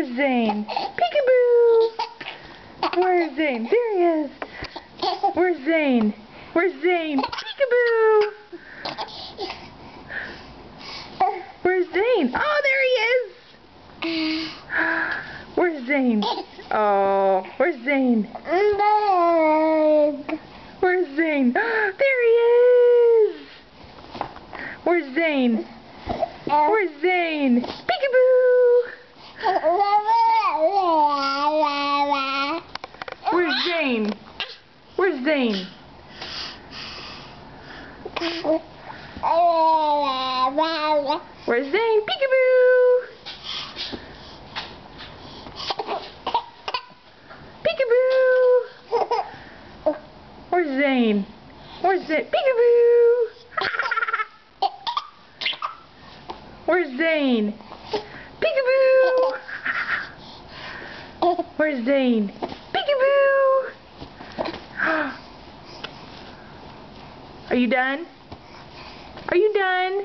Where's Zane? Peekaboo! Where's Zane? There he is. Where's Zane? Where's Zane? Peekaboo! Where's Zane? Oh, there he is! Where's Zane? Oh, where's Zane? Where's Zane? There he is! Where's Zane? Where's Zane? Peekaboo! Where's Zane? Where's Zane? Where's Zane? Peekaboo! Peekaboo! Where's Zane? Where's Zane? Peekaboo! Where's Zane? Peekaboo! Where's Zane? Peekaboo! Are you done? Are you done?